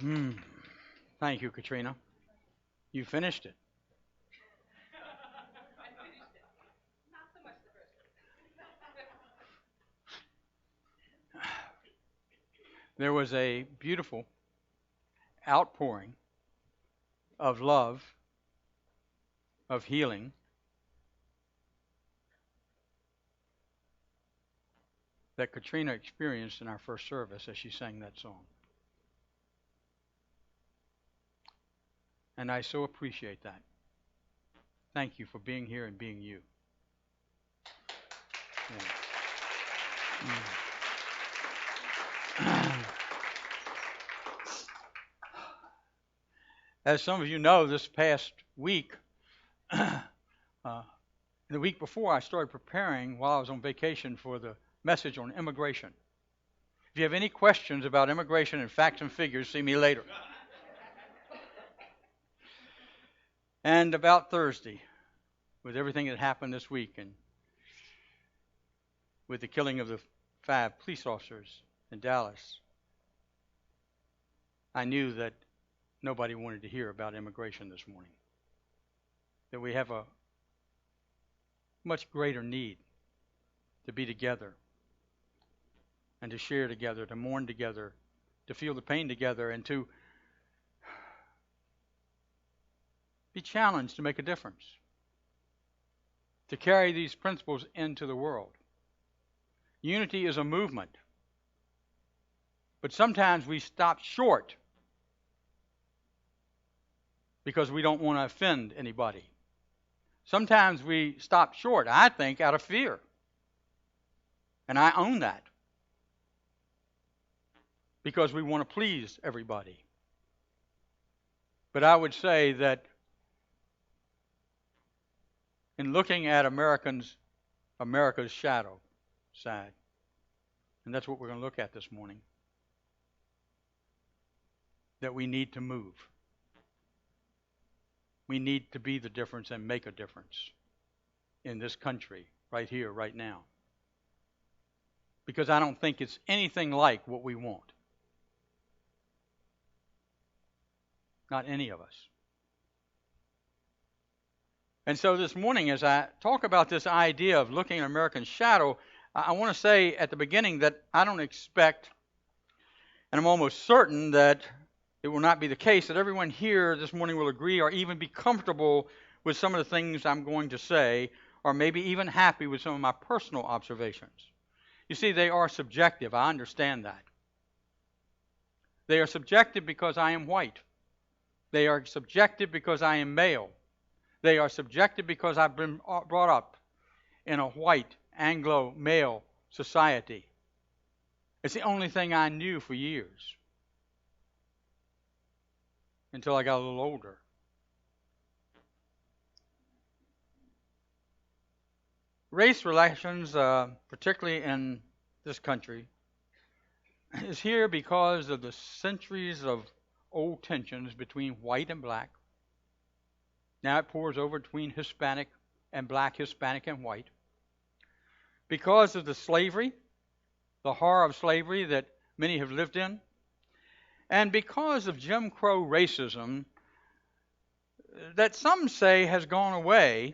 Hmm. Thank you, Katrina. You finished it. There was a beautiful outpouring of love, of healing that Katrina experienced in our first service as she sang that song. And I so appreciate that. Thank you for being here and being you. Yeah. As some of you know, this past week, the week before, I started preparing while I was on vacation for the message on immigration. If you have any questions about immigration and facts and figures, see me later. And about Thursday, with everything that happened this week and with the killing of the 5 police officers in Dallas, I knew that nobody wanted to hear about immigration this morning. That we have a much greater need to be together and to share together, to mourn together, to feel the pain together, and to be challenged to make a difference, to carry these principles into the world. Unity is a movement, but sometimes we stop short because we don't want to offend anybody. Sometimes we stop short, I think, out of fear. And I own that. Because we want to please everybody. But I would say that in looking at America's shadow side, and that's what we're going to look at this morning, that we need to move. We need to be the difference and make a difference in this country, right here, right now. Because I don't think it's anything like what we want. Not any of us. And so this morning, as I talk about this idea of looking at American shadow, I want to say at the beginning that I don't expect, and I'm almost certain that it will not be the case, that everyone here this morning will agree or even be comfortable with some of the things I'm going to say, or maybe even happy with some of my personal observations. You see, they are subjective. I understand that. They are subjective because I am white. They are subjective because I am male. They are subjective because I've been brought up in a white Anglo male society. It's the only thing I knew for years until I got a little older. Race relations, particularly in this country, is here because of the centuries of old tensions between white and black. Now it pours over between Hispanic and black, Hispanic and white. Because of the slavery, the horror of slavery that many have lived in, and because of Jim Crow racism that some say has gone away,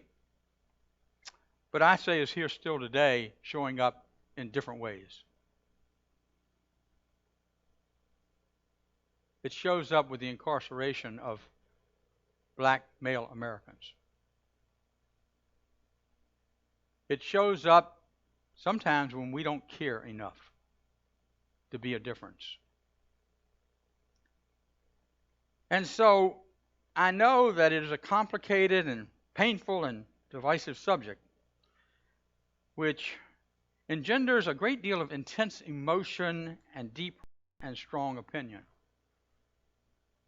but I say is here still today, showing up in different ways. It shows up with the incarceration of black male Americans. It shows up sometimes when we don't care enough to be a difference. And so I know that it is a complicated and painful and divisive subject, which engenders a great deal of intense emotion and deep and strong opinion.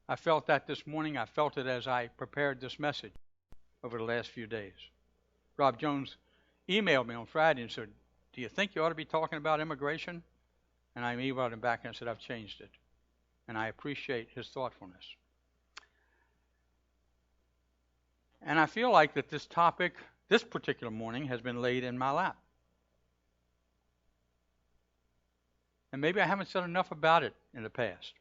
I felt that this morning. I felt it as I prepared this message over the last few days. Rob Jones emailed me on Friday and said, "Do you think you ought to be talking about immigration?" And I emailed him back and said, "I've changed it." And I appreciate his thoughtfulness. And I feel like that this topic, this particular morning, has been laid in my lap. And maybe I haven't said enough about it in the past.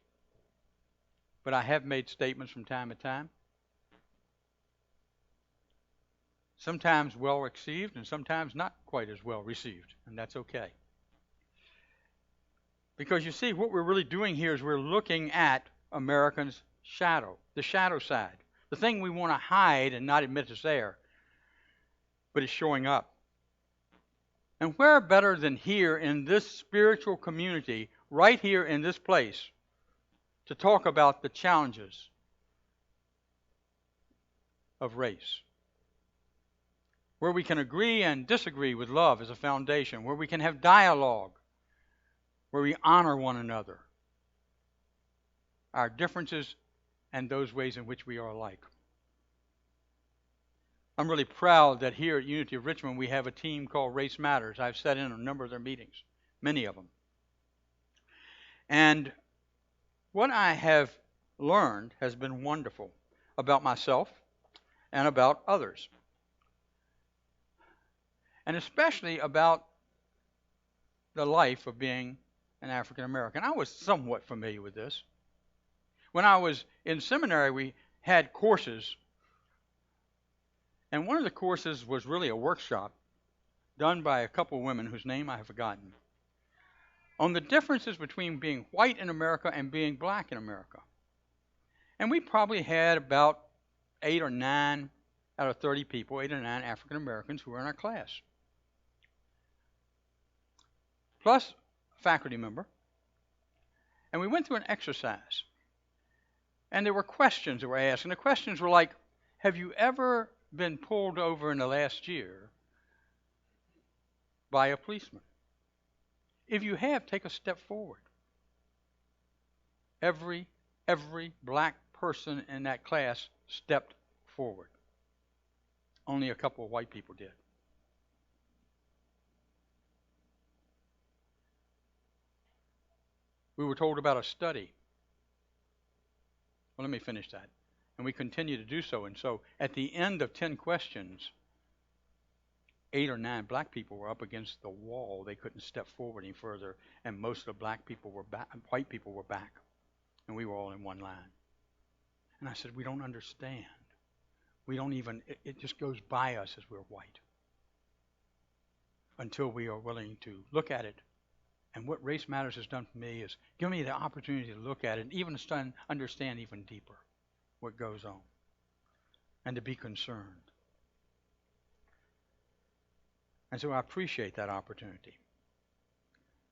but I have made statements from time to time, sometimes well received and sometimes not quite as well received, and that's okay. Because you see, what we're really doing here is we're looking at Americans' shadow, the shadow side, the thing we want to hide and not admit is there, but it's showing up. And where better than here in this spiritual community, right here in this place, to talk about the challenges of race, where we can agree and disagree with love as a foundation, where we can have dialogue, where we honor one another, our differences and those ways in which we are alike. I'm really proud that here at Unity of Richmond we have a team called Race Matters. I've sat in a number of their meetings, many of them. And what I have learned has been wonderful about myself and about others. And especially about the life of being an African American. I was somewhat familiar with this. When I was in seminary, we had courses, and one of the courses was really a workshop done by a couple of women whose name I have forgotten, on the differences between being white in America and being black in America. And we probably had about 8 or 9 out of 30 people, 8 or 9 African Americans who were in our class, plus a faculty member. And we went through an exercise. And there were questions that were asked. And the questions were like, have you ever been pulled over in the last year by a policeman? If you have, take a step forward. Every black person in that class stepped forward. Only a couple of white people did. We were told about a study. Well, let me finish that. And we continue to do so. And so at the end of 10 questions, 8 or 9 black people were up against the wall. They couldn't step forward any further. And most of the black people were back, white people were back. And we were all in one line. And I said, we don't understand. We don't even, it just goes by us as we're white. Until we are willing to look at it. And what Race Matters has done for me is give me the opportunity to look at it and even understand even deeper what goes on and to be concerned. And so I appreciate that opportunity.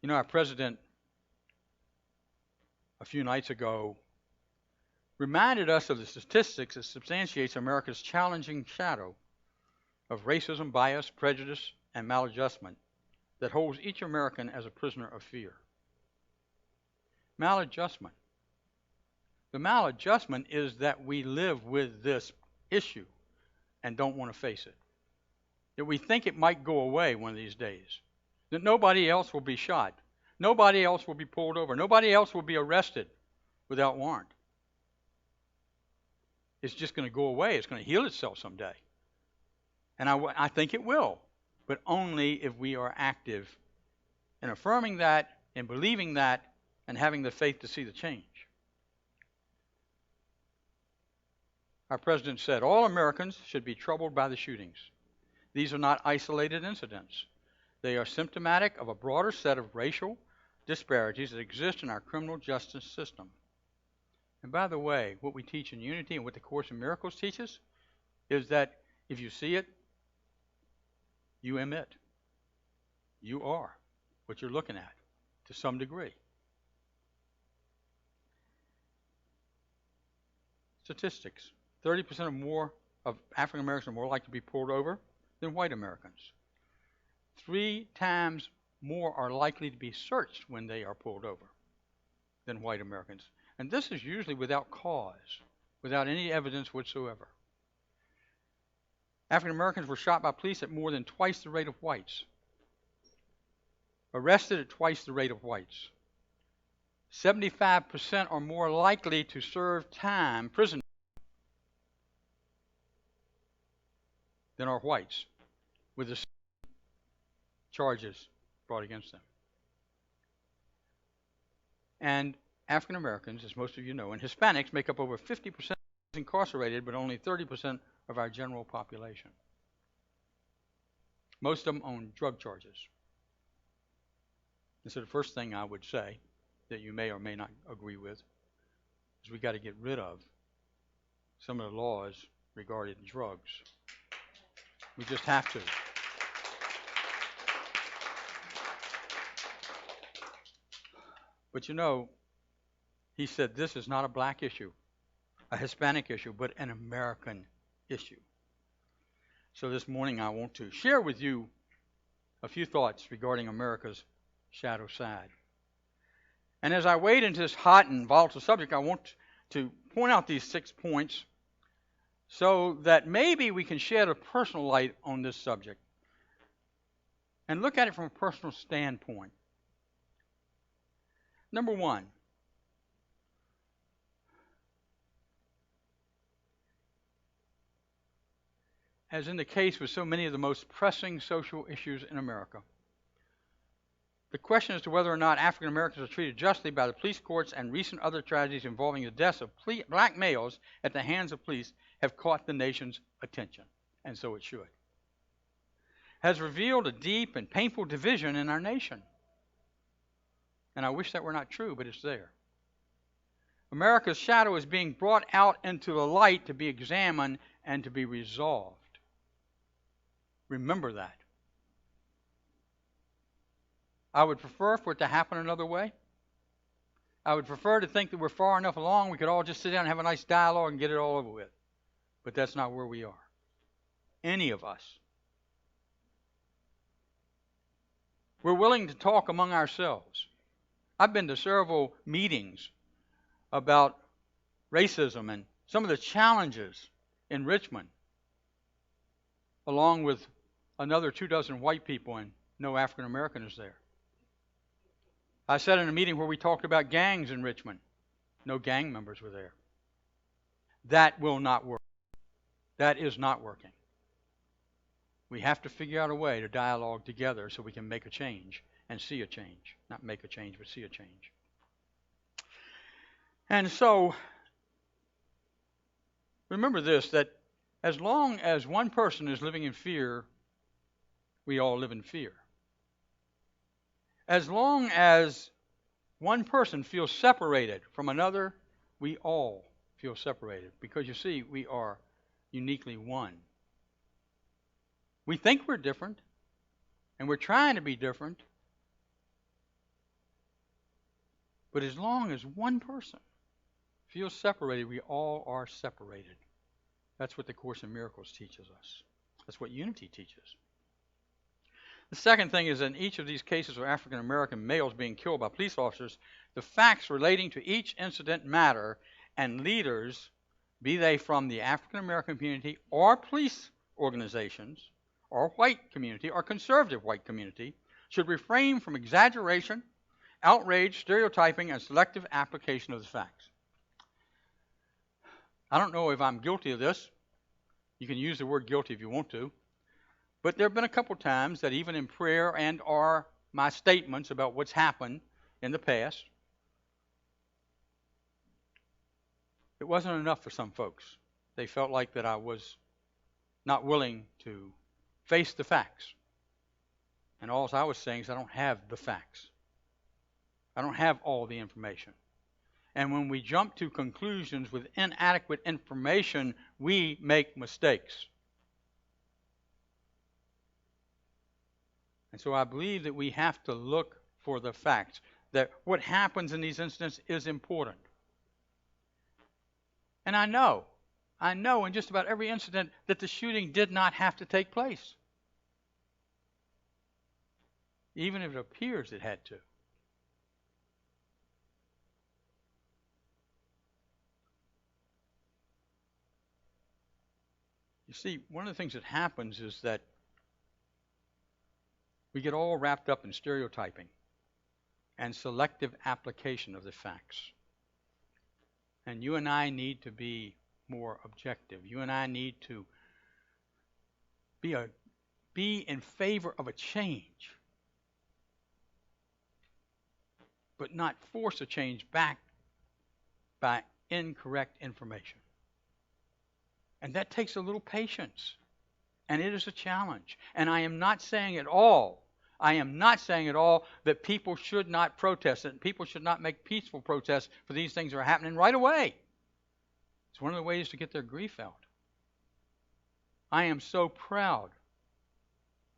You know, our president a few nights ago reminded us of the statistics that substantiates America's challenging shadow of racism, bias, prejudice, and maladjustment that holds each American as a prisoner of fear. Maladjustment. The maladjustment is that we live with this issue and don't want to face it. That we think it might go away one of these days. That nobody else will be shot. Nobody else will be pulled over. Nobody else will be arrested without warrant. It's just going to go away. It's going to heal itself someday. And I think it will. But only if we are active in affirming that, in believing that, and having the faith to see the change. Our president said, all Americans should be troubled by the shootings. These are not isolated incidents. They are symptomatic of a broader set of racial disparities that exist in our criminal justice system. And by the way, what we teach in Unity and what the Course in Miracles teaches is that if you see it, you emit. You are what you're looking at to some degree. Statistics. 30% or more of African Americans are more likely to be pulled over than white Americans. 3 times more are likely to be searched when they are pulled over than white Americans. And this is usually without cause, without any evidence whatsoever. African Americans were shot by police at more than twice the rate of whites. Arrested at twice the rate of whites. 75% are more likely to serve time, prison, than are whites, with the charges brought against them. And African Americans, as most of you know, and Hispanics make up over 50% incarcerated, but only 30% of our general population. Most of them own drug charges. And so the first thing I would say that you may or may not agree with is we got to get rid of some of the laws regarding drugs. We just have to. But you know, he said this is not a black issue, a Hispanic issue, but an American issue. So this morning I want to share with you a few thoughts regarding America's shadow side. And as I wade into this hot and volatile subject, I want to point out these 6 points so that maybe we can shed a personal light on this subject and look at it from a personal standpoint. Number one, as in the case with so many of the most pressing social issues in America, the question as to whether or not African Americans are treated justly by the police courts and recent other tragedies involving the deaths of black males at the hands of police have caught the nation's attention, and so it should. Has revealed a deep and painful division in our nation. And I wish that were not true, but it's there. America's shadow is being brought out into the light to be examined and to be resolved. Remember that. I would prefer for it to happen another way. I would prefer to think that we're far enough along we could all just sit down and have a nice dialogue and get it all over with. But that's not where we are. Any of us. We're willing to talk among ourselves. I've been to several meetings about racism and some of the challenges in Richmond, along with another 24 white people, and no African American is there. I sat in a meeting where we talked about gangs in Richmond. No gang members were there. That will not work. That is not working. We have to figure out a way to dialogue together so we can make a change and see a change. Not make a change, but see a change. And so, remember this, that as long as one person is living in fear, we all live in fear. As long as one person feels separated from another, we all feel separated. Because you see, we are uniquely one. We think we're different, and we're trying to be different. But as long as one person feels separated, we all are separated. That's what the Course in Miracles teaches us. That's what unity teaches. The second thing is, in each of these cases of African American males being killed by police officers, the facts relating to each incident matter, and leaders, be they from the African American community or police organizations, or white community, or conservative white community, should refrain from exaggeration, outrage, stereotyping, and selective application of the facts. I don't know if I'm guilty of this. You can use the word guilty if you want to. But there have been a couple times that even in prayer and or my statements about what's happened in the past, it wasn't enough for some folks. They felt like that I was not willing to face the facts. And all I was saying is I don't have the facts. I don't have all the information. And when we jump to conclusions with inadequate information, we make mistakes. And so I believe that we have to look for the facts, that what happens in these incidents is important. And I know in just about every incident that the shooting did not have to take place, even if it appears it had to. You see, one of the things that happens is that we get all wrapped up in stereotyping and selective application of the facts. And you and I need to be more objective. You and I need to be in favor of a change, but not force a change back by incorrect information. And that takes a little patience. And it is a challenge. And I am not saying at all, that people should not protest, that people should not make peaceful protests for these things that are happening right away. It's one of the ways to get their grief out. I am so proud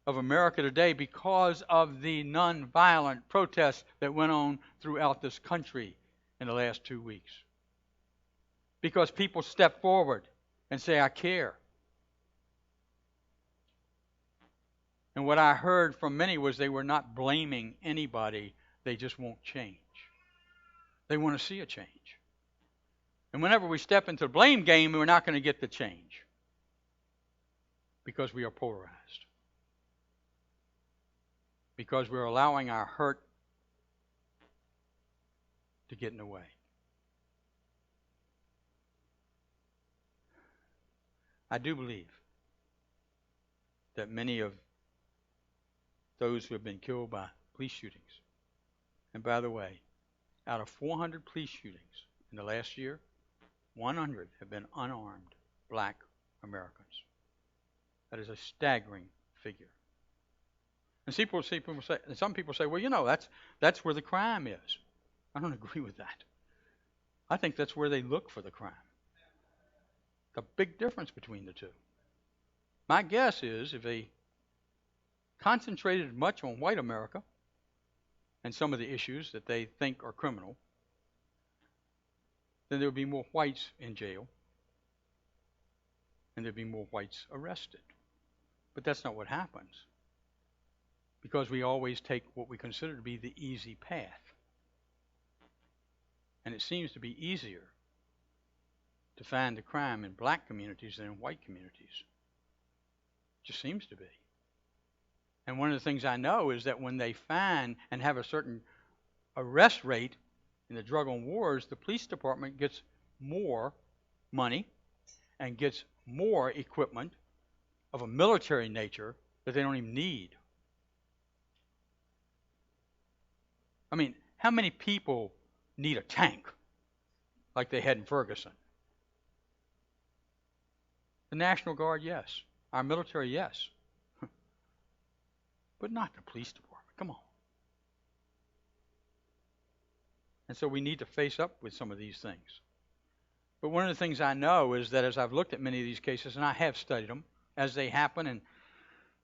of America today because of the nonviolent protests that went on throughout this country in the last 2 weeks. Because people step forward and say, I care. And what I heard from many was they were not blaming anybody. They just won't change. They want to see a change. And whenever we step into the blame game, we're not going to get the change. Because we are polarized. Because we're allowing our hurt to get in the way. I do believe that many of those who have been killed by police shootings, and by the way, out of 400 police shootings in the last year, 100 have been unarmed black Americans. That is a staggering figure. And some people say, well, that's where the crime is. I don't agree with that. I think that's where they look for the crime. The big difference between the two. My guess is if they concentrated much on white America and some of the issues that they think are criminal, then there would be more whites in jail and there'd be more whites arrested. But that's not what happens, because we always take what we consider to be the easy path. And it seems to be easier to find the crime in black communities than in white communities. It just seems to be. And one of the things I know is that when they find and have a certain arrest rate in the drug on wars, the police department gets more money and gets more equipment of a military nature that they don't even need. I mean, how many people need a tank like they had in Ferguson? The National Guard, yes. Our military, yes. But not the police department. Come on. And so we need to face up with some of these things. But one of the things I know is that as I've looked at many of these cases, and I have studied them as they happen, and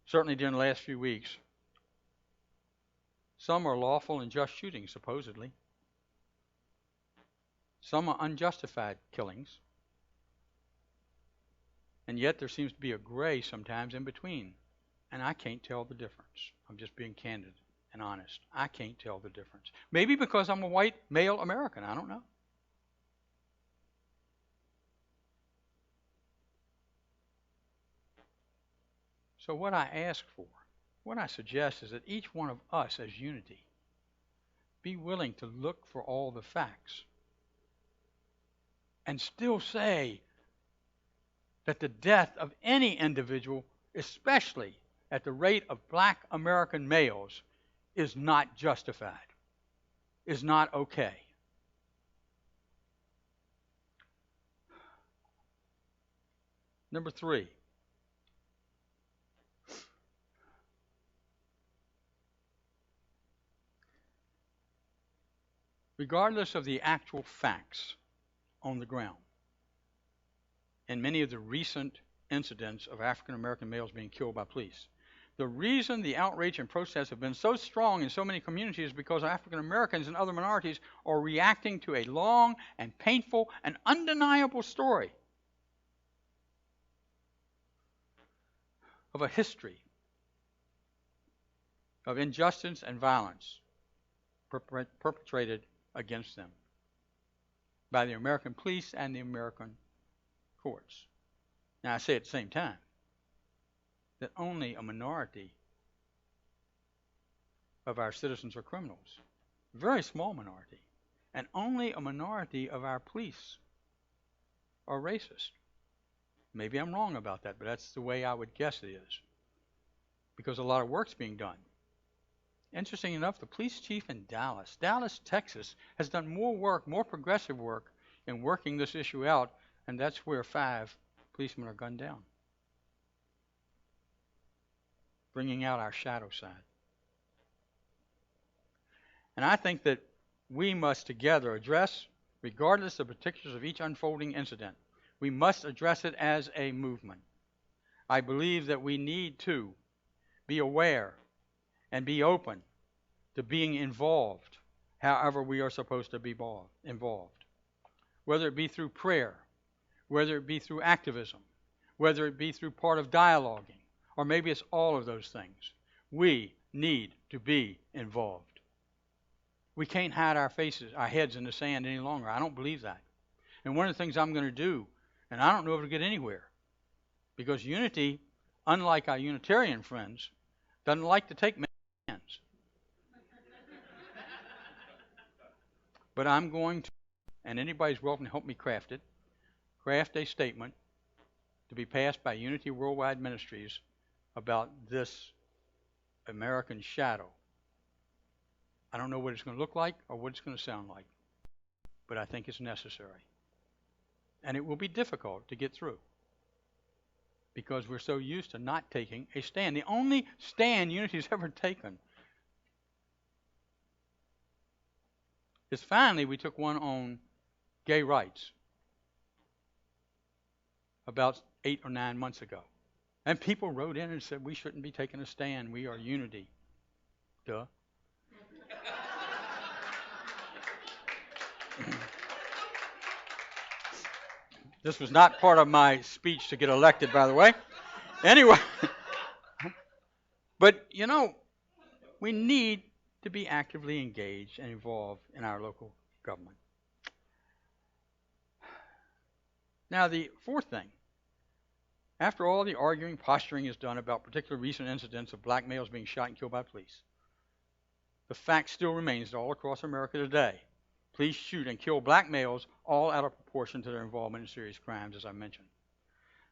certainly during the last few weeks, some are lawful and just shootings, supposedly. Some are unjustified killings. And yet there seems to be a gray sometimes in between. And I can't tell the difference. I'm just being candid and honest. I can't tell the difference. Maybe because I'm a white male American. I don't know. So what I ask for, what I suggest is that each one of us as unity be willing to look for all the facts and still say that the death of any individual, especially at the rate of black American males, is not justified, is not okay. Number 3. Regardless of the actual facts on the ground, in many of the recent incidents of African American males being killed by police, the reason the outrage and protests have been so strong in so many communities is because African Americans and other minorities are reacting to a long and painful and undeniable story of a history of injustice and violence perpetrated against them by the American police and the American courts. Now, I say at the same time that only a minority of our citizens are criminals, a very small minority, and only a minority of our police are racist. Maybe I'm wrong about that, but that's the way I would guess it is, because a lot of work's being done. Interesting enough, the police chief in Dallas, Texas, has done more work, more progressive work in working this issue out, and that's where 5 policemen are gunned down, bringing out our shadow side. And I think that we must together address, regardless of the particulars of each unfolding incident, we must address it as a movement. I believe that we need to be aware and be open to being involved, however we are supposed to be involved. Whether it be through prayer, whether it be through activism, whether it be through part of dialoguing, or maybe it's all of those things. We need to be involved. We can't hide our heads in the sand any longer. I don't believe that. And one of the things I'm going to do, and I don't know if it'll get anywhere, because unity, unlike our Unitarian friends, doesn't like to take many hands. But I'm going to, and anybody's welcome to help me craft a statement to be passed by Unity Worldwide Ministries about this American shadow. I don't know what it's going to look like or what it's going to sound like, but I think it's necessary. And it will be difficult to get through because we're so used to not taking a stand. The only stand Unity's ever taken is finally we took one on gay rights about 8 or 9 months ago. And people wrote in and said we shouldn't be taking a stand. We are unity. Duh. This was not part of my speech to get elected, by the way. Anyway, but we need to be actively engaged and involved in our local government. Now, the fourth thing, after all the arguing, posturing is done about particular recent incidents of black males being shot and killed by police, the fact still remains that all across America today, police shoot and kill black males all out of proportion to their involvement in serious crimes, as I mentioned.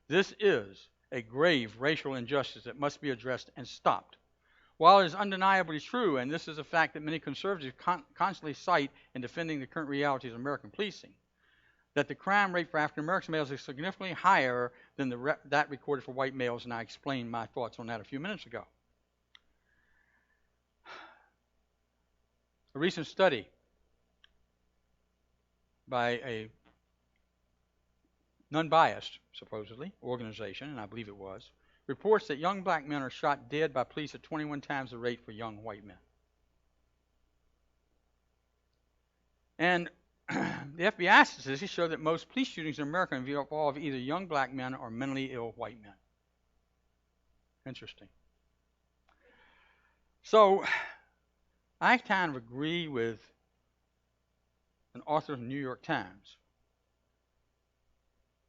This is a grave racial injustice that must be addressed and stopped. While it is undeniably true, and this is a fact that many conservatives constantly cite in defending the current realities of American policing, that the crime rate for African American males is significantly higher than that recorded for white males, and I explained my thoughts on that a few minutes ago. A recent study by a non-biased, supposedly, organization, and I believe it was, reports that young black men are shot dead by police at 21 times the rate for young white men. And the FBI statistics show that most police shootings in America involve either young black men or mentally ill white men. Interesting. So, I kind of agree with an author of the New York Times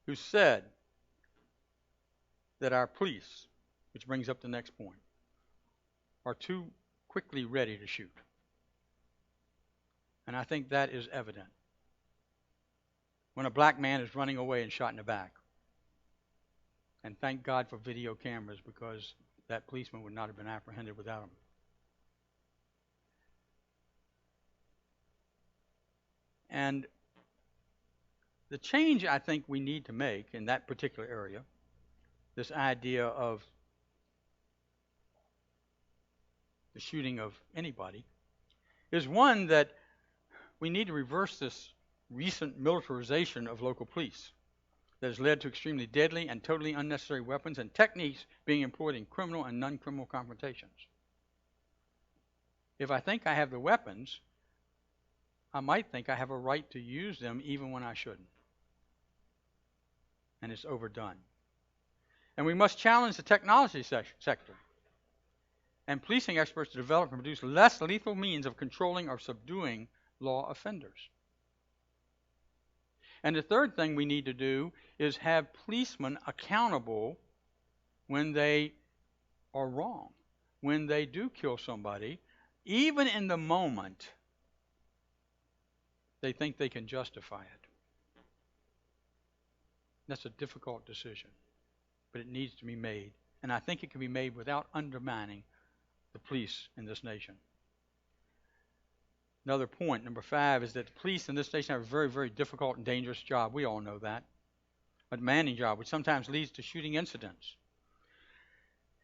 who said that our police, which brings up the next point, are too quickly ready to shoot. And I think that is evident when a black man is running away and shot in the back. And thank God for video cameras, because that policeman would not have been apprehended without them. And the change I think we need to make in that particular area, this idea of the shooting of anybody, is one that we need to reverse this recent militarization of local police that has led to extremely deadly and totally unnecessary weapons and techniques being employed in criminal and non-criminal confrontations. If I think I have the weapons, I might think I have a right to use them even when I shouldn't. And it's overdone. And we must challenge the technology sector and policing experts to develop and produce less lethal means of controlling or subduing law offenders. And the third thing we need to do is have policemen accountable when they are wrong, when they do kill somebody, even in the moment they think they can justify it. That's a difficult decision, but it needs to be made. And I think it can be made without undermining the police in this nation. Another point, number 5, is that the police in this nation have a very, very difficult and dangerous job. We all know that. A demanding job, which sometimes leads to shooting incidents.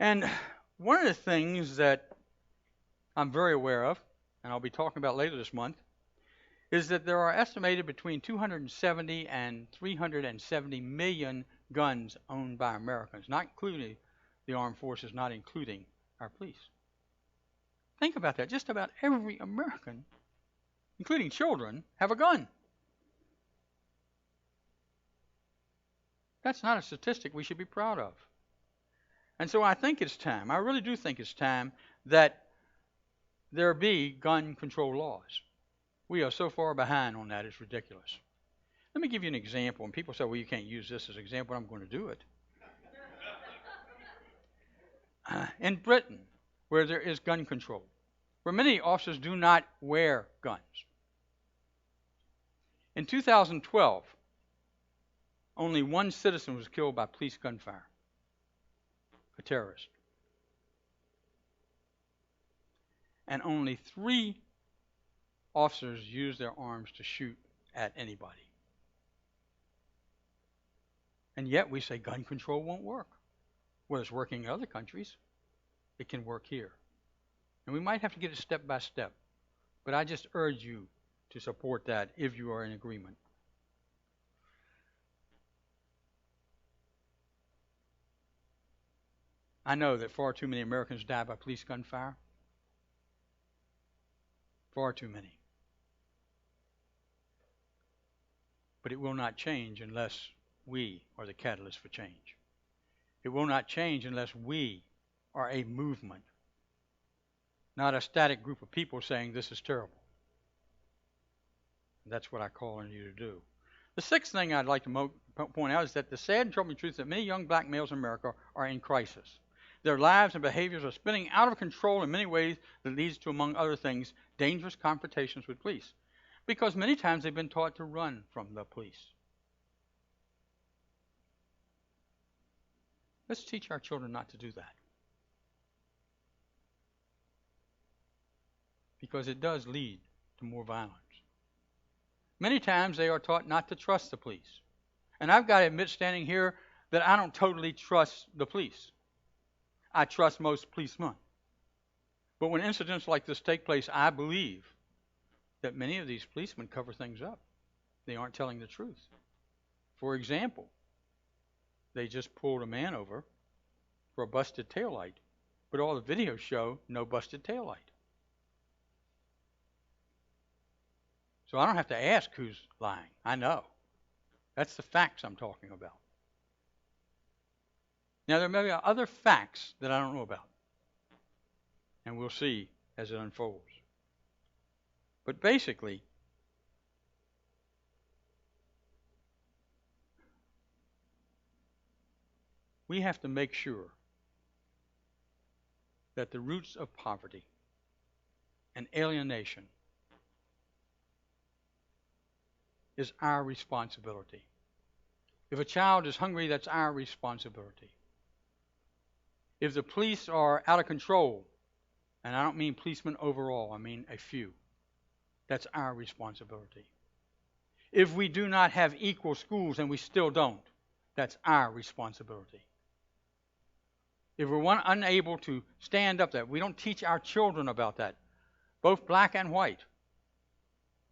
And one of the things that I'm very aware of, and I'll be talking about later this month, is that there are estimated between 270 and 370 million guns owned by Americans, not including the armed forces, not including our police. Think about that. Just about every American, including children, have a gun. That's not a statistic we should be proud of. And so I think it's time, I really do think it's time that there be gun control laws. We are so far behind on that, it's ridiculous. Let me give you an example. And people say, well, you can't use this as an example. I'm going to do it. In Britain, where there is gun control, where many officers do not wear guns. In 2012, only one citizen was killed by police gunfire, a terrorist. And only 3 officers used their arms to shoot at anybody. And yet we say gun control won't work. Well, it's working in other countries. It can work here. And we might have to get it step by step. But I just urge you to support that if you are in agreement. I know that far too many Americans die by police gunfire. Far too many. But it will not change unless we are the catalyst for change. It will not change unless we are a movement, not a static group of people saying this is terrible. That's what I call on you to do. The 6th thing I'd like to point out is that the sad and troubling truth is that many young black males in America are in crisis. Their lives and behaviors are spinning out of control in many ways that leads to, among other things, dangerous confrontations with police. Because many times they've been taught to run from the police. Let's teach our children not to do that. Because it does lead to more violence. Many times they are taught not to trust the police. And I've got to admit, standing here, that I don't totally trust the police. I trust most policemen. But when incidents like this take place, I believe that many of these policemen cover things up. They aren't telling the truth. For example, they just pulled a man over for a busted taillight, but all the videos show no busted taillight. So I don't have to ask who's lying. I know. That's the facts I'm talking about. Now, there may be other facts that I don't know about, and we'll see as it unfolds. But basically, we have to make sure that the roots of poverty and alienation is our responsibility. If a child is hungry, that's our responsibility. If the police are out of control, and I don't mean policemen overall, I mean a few, that's our responsibility. If we do not have equal schools, and we still don't, that's our responsibility. If we're unable to stand up to that, we don't teach our children about that, both black and white,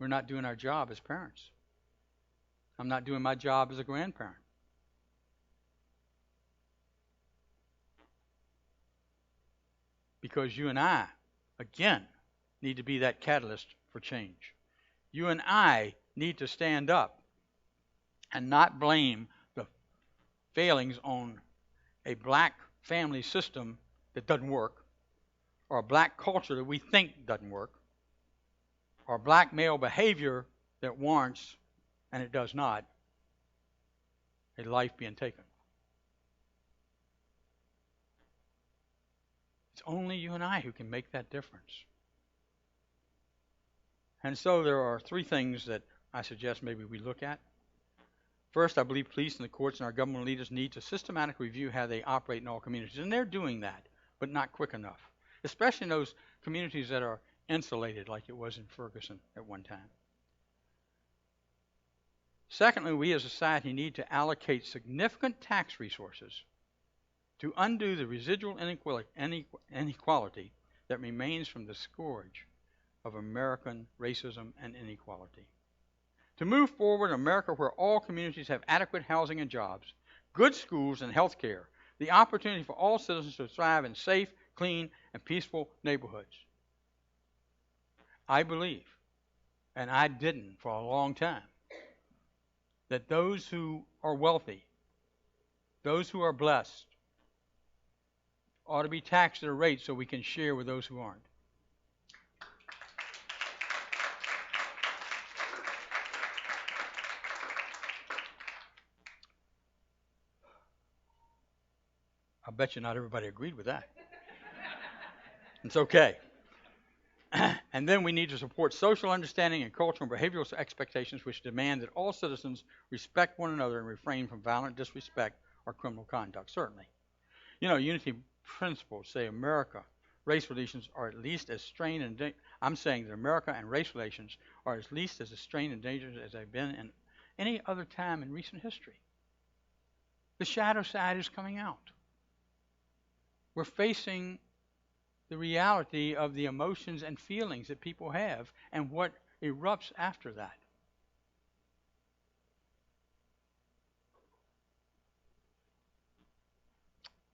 we're not doing our job as parents. I'm not doing my job as a grandparent. Because you and I, again, need to be that catalyst for change. You and I need to stand up and not blame the failings on a black family system that doesn't work, or a black culture that we think doesn't work, or black male behavior that warrants, and it does not, a life being taken. It's only you and I who can make that difference. And so there are 3 things that I suggest maybe we look at. First, I believe police and the courts and our government leaders need to systematically review how they operate in all communities. And they're doing that, but not quick enough. Especially in those communities that are insulated like it was in Ferguson at one time. Secondly, we as a society need to allocate significant tax resources to undo the residual inequality that remains from the scourge of American racism and inequality. To move forward in America where all communities have adequate housing and jobs, good schools and health care, the opportunity for all citizens to thrive in safe, clean, and peaceful neighborhoods. I believe, and I didn't for a long time, that those who are wealthy, those who are blessed, ought to be taxed at a rate so we can share with those who aren't. I bet you not everybody agreed with that. It's okay. And then we need to support social understanding and cultural and behavioral expectations which demand that all citizens respect one another and refrain from violent disrespect or criminal conduct, certainly. You know, unity principles say America, race relations are at least as strained and I'm saying that America and race relations are at least as strained and dangerous as they've been in any other time in recent history. The shadow side is coming out. We're facing the reality of the emotions and feelings that people have and what erupts after that.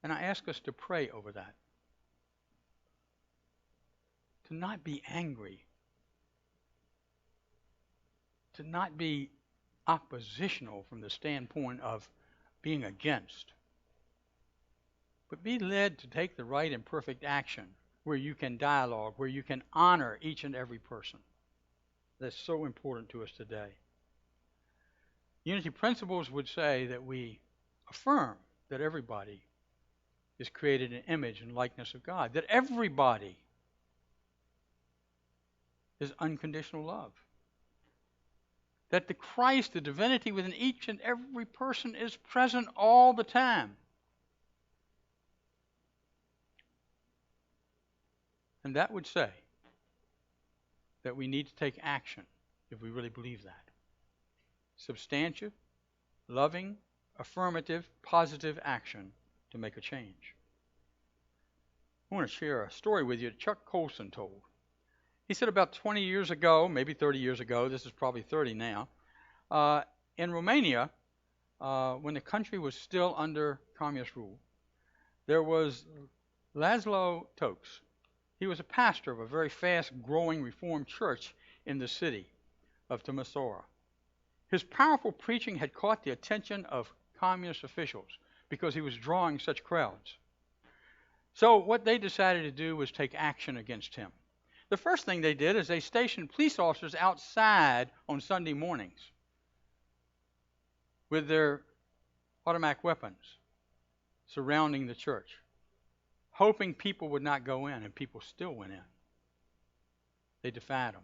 And I ask us to pray over that. To not be angry. To not be oppositional from the standpoint of being against. But be led to take the right and perfect action where you can dialogue, where you can honor each and every person. That's so important to us today. Unity principles would say that we affirm that everybody is created in image and likeness of God, that everybody is unconditional love, that the Christ, the divinity within each and every person is present all the time. And that would say that we need to take action if we really believe that. Substantive, loving, affirmative, positive action to make a change. I want to share a story with you that Chuck Colson told. He said about 20 years ago, maybe 30 years ago, this is probably 30 now, in Romania, when the country was still under communist rule, there was Laszlo Tokes. He was a pastor of a very fast-growing Reformed church in the city of Timisoara. His powerful preaching had caught the attention of communist officials because he was drawing such crowds. So what they decided to do was take action against him. The first thing they did is they stationed police officers outside on Sunday mornings with their automatic weapons surrounding the church, hoping people would not go in, and people still went in. They defied them.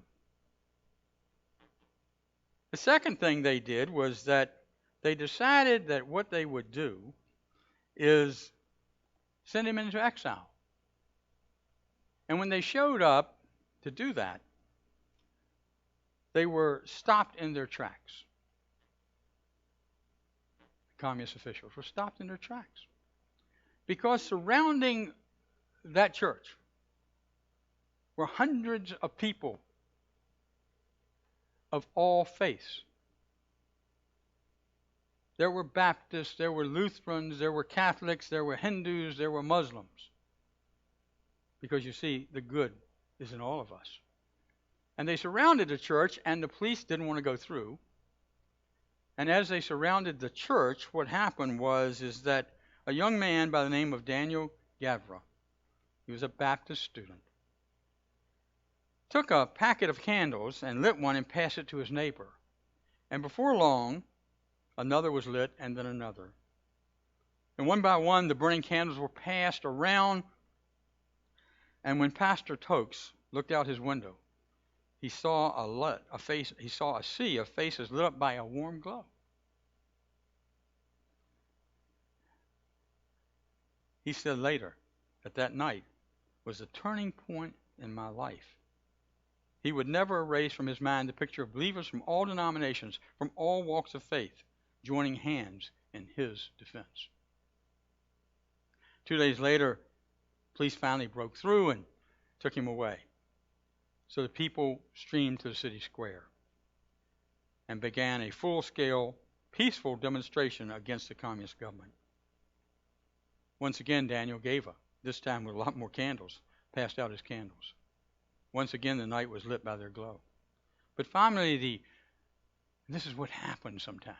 The second thing they did was that they decided that what they would do is send him into exile. And when they showed up to do that, they were stopped in their tracks. Communist officials were stopped in their tracks. Because surrounding that church were hundreds of people of all faiths. There were Baptists, there were Lutherans, there were Catholics, there were Hindus, there were Muslims. Because you see, the good is in all of us. And they surrounded the church, and the police didn't want to go through. And as they surrounded the church, what happened is that a young man by the name of Daniel Gavra, he was a Baptist student, took a packet of candles and lit one and passed it to his neighbor. And before long, another was lit and then another. And one by one, the burning candles were passed around. And when Pastor Tokes looked out his window, he saw a sea of faces lit up by a warm glow. He said later that night was a turning point in my life He would never erase from his mind the picture of believers from all denominations, from all walks of faith, joining hands in his defense. 2 days later, police finally broke through and took him away. So the people streamed to the city square and began a full-scale, peaceful demonstration against the communist government. Once again, Daniel gave up, this time with a lot more candles, passed out his candles. Once again, the night was lit by their glow. But finally, this is what happens sometimes.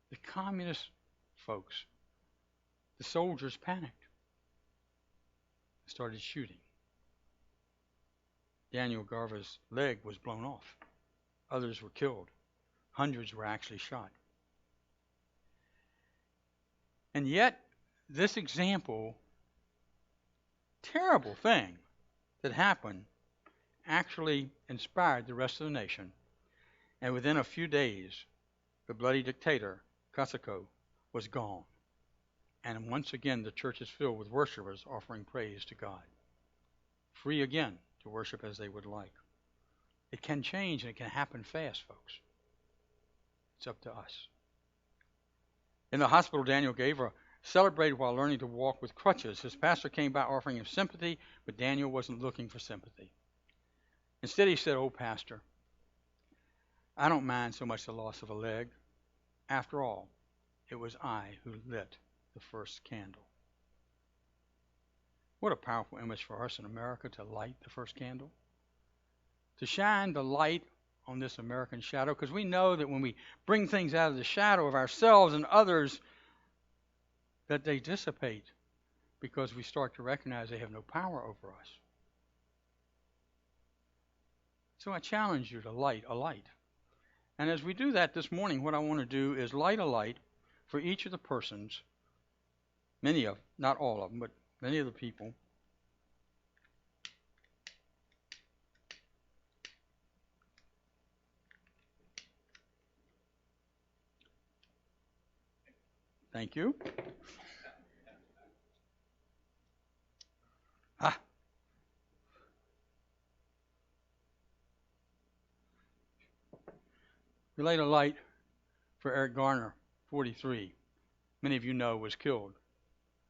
The communist folks, the soldiers panicked, started shooting. Daniel Garva's leg was blown off. Others were killed. Hundreds were actually shot. And yet, this example, terrible thing that happened, actually inspired the rest of the nation. And within a few days, the bloody dictator, Kosako, was gone. And once again, the church is filled with worshipers offering praise to God. Free again to worship as they would like. It can change and it can happen fast, folks. It's up to us. In the hospital, Daniel Gavra celebrated while learning to walk with crutches. His pastor came by offering him sympathy, but Daniel wasn't looking for sympathy. Instead, he said, "Oh, Pastor, I don't mind so much the loss of a leg. After all, it was I who lit the first candle." What a powerful image for us in America to light the first candle. To shine the light on this American shadow, because we know that when we bring things out of the shadow of ourselves and others, that they dissipate because we start to recognize they have no power over us. So I challenge you to light a light. And as we do that this morning, what I want to do is light a light for each of the persons, many of, not all of them, but many of the people Thank you. We light a light for Eric Garner, 43. Many of you know was killed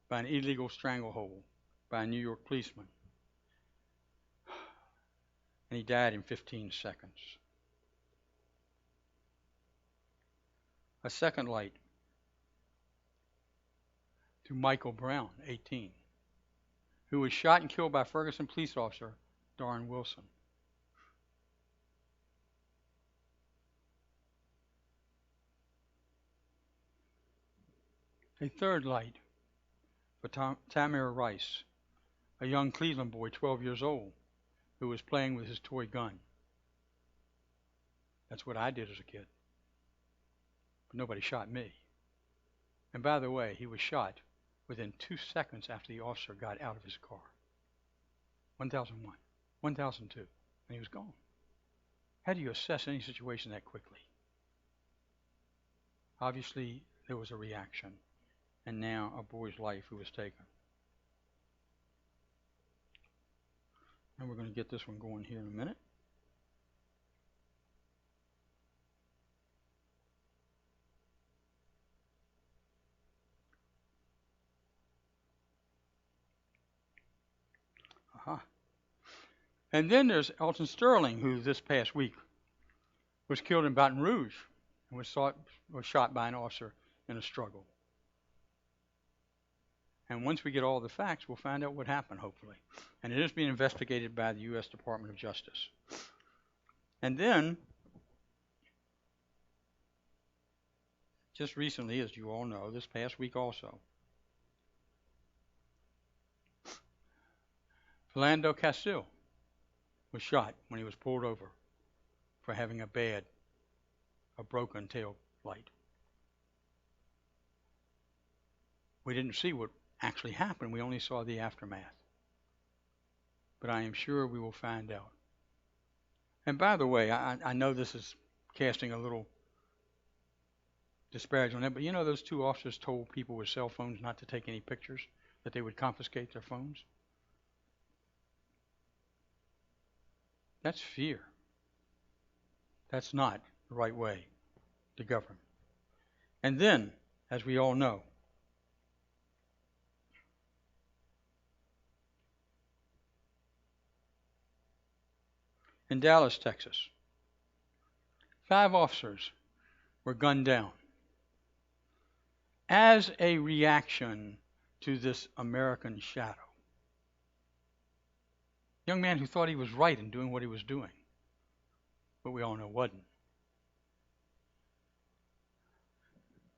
by an illegal stranglehold by a New York policeman. And he died in 15 seconds. A second light to Michael Brown, 18, who was shot and killed by Ferguson police officer Darren Wilson. A third light for Tamir Rice, a young Cleveland boy, 12 years old, who was playing with his toy gun. That's what I did as a kid. But nobody shot me. And by the way, he was shot within 2 seconds after the officer got out of his car. 1001, 1002, and he was gone. How do you assess any situation that quickly? Obviously, there was a reaction, and now a boy's life who was taken. And we're going to get this one going here in a minute. And then there's Elton Sterling, who this past week was killed in Baton Rouge and was shot by an officer in a struggle. And once we get all the facts, we'll find out what happened, hopefully. And it is being investigated by the U.S. Department of Justice. And then, just recently, as you all know, this past week also, Philando Castile was shot when he was pulled over for having a broken tail light. We didn't see what actually happened. We only saw the aftermath. But I am sure we will find out. And by the way, I know this is casting a little disparage on that, but you know those two officers told people with cell phones not to take any pictures, that they would confiscate their phones? That's fear. That's not the right way to govern. And then, as we all know, in Dallas, Texas, 5 officers were gunned down as a reaction to this American shadow. Young man who thought he was right in doing what he was doing, but we all know wasn't.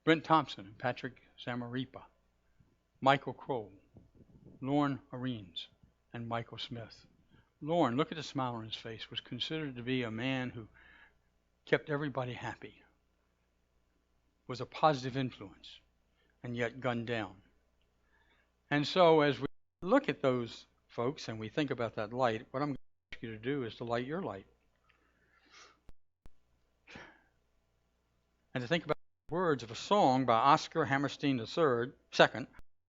Brent Thompson and Patrick Zamaripa, Michael Kroll, Lorne Areens, and Michael Smith. Lorne, look at the smile on his face, was considered to be a man who kept everybody happy, was a positive influence, and yet gunned down. And so as we look at those folks and we think about that light, what I'm going to ask you to do is to light your light. And to think about the words of a song by Oscar Hammerstein II,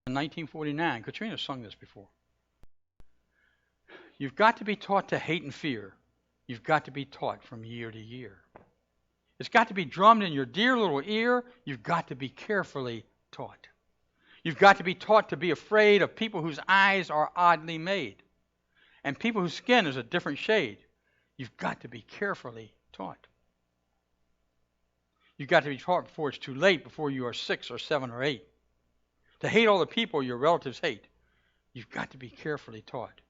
in 1949. Katrina sung this before. You've got to be taught to hate and fear. You've got to be taught from year to year. It's got to be drummed in your dear little ear. You've got to be carefully taught. You've got to be taught to be afraid of people whose eyes are oddly made and people whose skin is a different shade. You've got to be carefully taught. You've got to be taught before it's too late, before you are 6 or 7 or 8. To hate all the people your relatives hate. You've got to be carefully taught.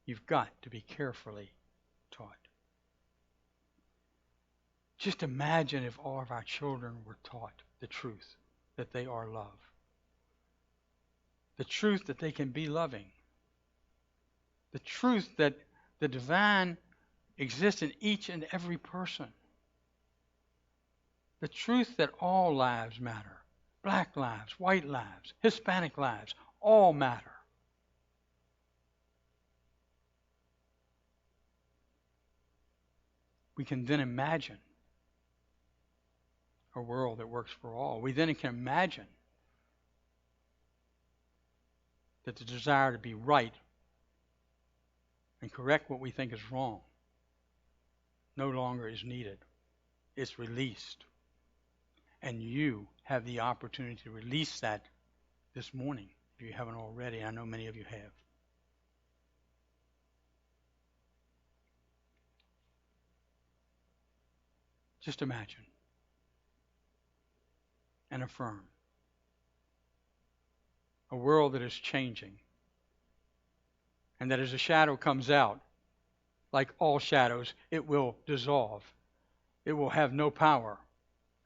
You've got to be carefully taught. Just imagine if all of our children were taught the truth, that they are love. The truth that they can be loving. The truth that the divine exists in each and every person. The truth that all lives matter. Black lives, white lives, Hispanic lives, all matter. We can then imagine a world that works for all. We then can imagine that the desire to be right and correct what we think is wrong no longer is needed. It's released. And you have the opportunity to release that this morning, if you haven't already. I know many of you have. Just imagine and affirm a world that is changing, and that as a shadow comes out, like all shadows, it will dissolve. It will have no power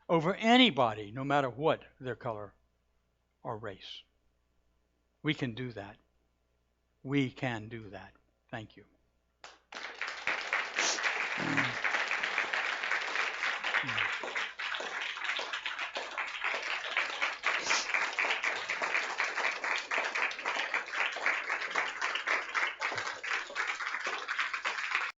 over anybody, no matter what their color or race. We can do that. We can do that. Thank you.